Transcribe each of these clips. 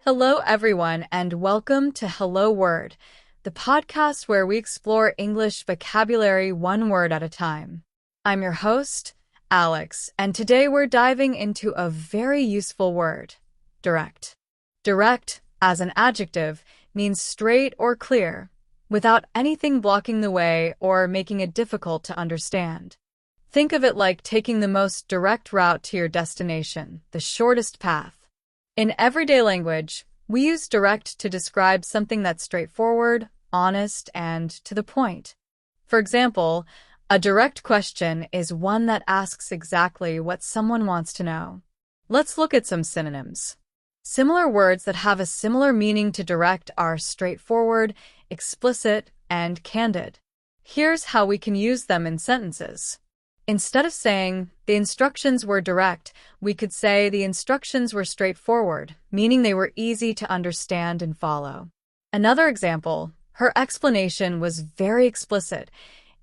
Hello, everyone, and welcome to Hello Word, the podcast where we explore English vocabulary one word at a time. I'm your host, Alex, and today we're diving into a very useful word, direct. Direct, as an adjective, means straight or clear, without anything blocking the way or making it difficult to understand. Think of it like taking the most direct route to your destination, the shortest path. In everyday language, we use direct to describe something that's straightforward, honest, and to the point. For example, a direct question is one that asks exactly what someone wants to know. Let's look at some synonyms. Similar words that have a similar meaning to direct are straightforward, explicit, and candid. Here's how we can use them in sentences. Instead of saying, the instructions were direct, we could say the instructions were straightforward, meaning they were easy to understand and follow. Another example, her explanation was very explicit,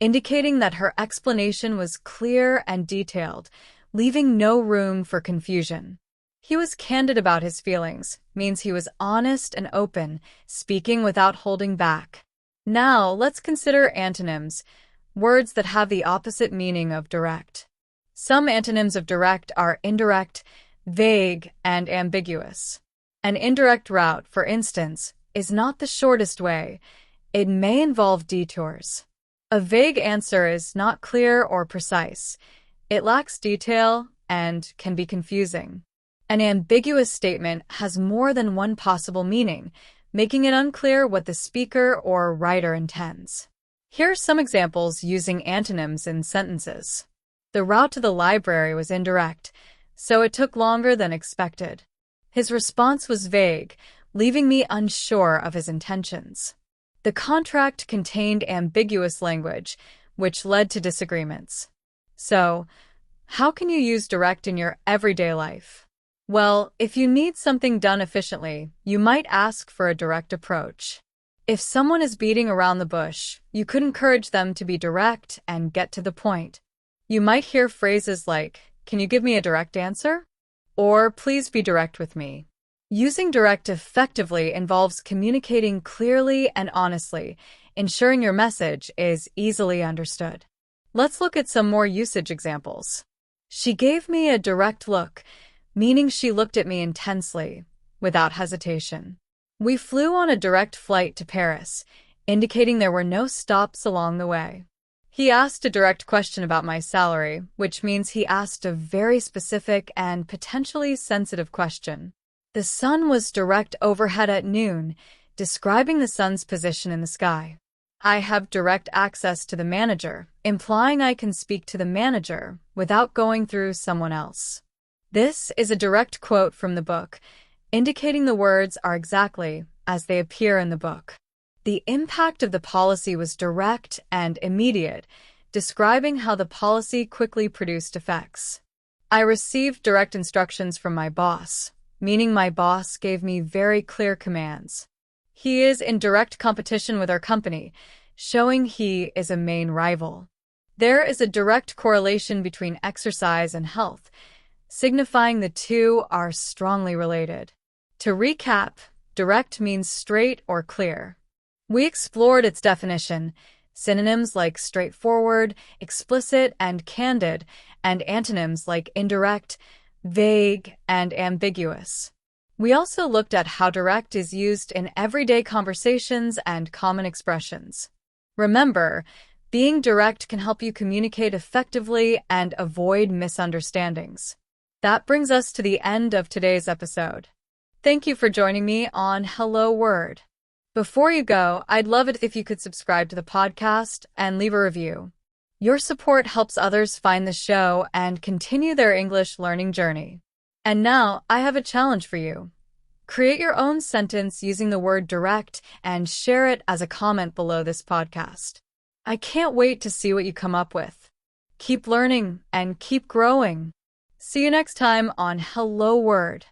indicating that her explanation was clear and detailed, leaving no room for confusion. He was candid about his feelings, means he was honest and open, speaking without holding back. Now, let's consider antonyms, words that have the opposite meaning of direct. Some antonyms of direct are indirect, vague, and ambiguous. An indirect route, for instance, is not the shortest way. It may involve detours. A vague answer is not clear or precise. It lacks detail and can be confusing. An ambiguous statement has more than one possible meaning, making it unclear what the speaker or writer intends. Here are some examples using antonyms in sentences. The route to the library was indirect, so it took longer than expected. His response was vague, leaving me unsure of his intentions. The contract contained ambiguous language, which led to disagreements. So, how can you use direct in your everyday life? Well, if you need something done efficiently, you might ask for a direct approach. If someone is beating around the bush, you could encourage them to be direct and get to the point. You might hear phrases like, "Can you give me a direct answer?" Or, "Please be direct with me." Using direct effectively involves communicating clearly and honestly, ensuring your message is easily understood. Let's look at some more usage examples. She gave me a direct look, meaning she looked at me intensely, without hesitation. We flew on a direct flight to Paris, indicating there were no stops along the way. He asked a direct question about my salary, which means he asked a very specific and potentially sensitive question. The sun was direct overhead at noon, describing the sun's position in the sky. I have direct access to the manager, implying I can speak to the manager without going through someone else. This is a direct quote from the book, indicating the words are exactly as they appear in the book. The impact of the policy was direct and immediate, describing how the policy quickly produced effects. I received direct instructions from my boss, meaning my boss gave me very clear commands. He is in direct competition with our company, showing he is a main rival. There is a direct correlation between exercise and health, signifying the two are strongly related. To recap, direct means straight or clear. We explored its definition, synonyms like straightforward, explicit, and candid, and antonyms like indirect, vague, and ambiguous. We also looked at how direct is used in everyday conversations and common expressions. Remember, being direct can help you communicate effectively and avoid misunderstandings. That brings us to the end of today's episode. Thank you for joining me on Hello Word. Before you go, I'd love it if you could subscribe to the podcast and leave a review. Your support helps others find the show and continue their English learning journey. And now, I have a challenge for you. Create your own sentence using the word direct and share it as a comment below this podcast. I can't wait to see what you come up with. Keep learning and keep growing. See you next time on Hello Word.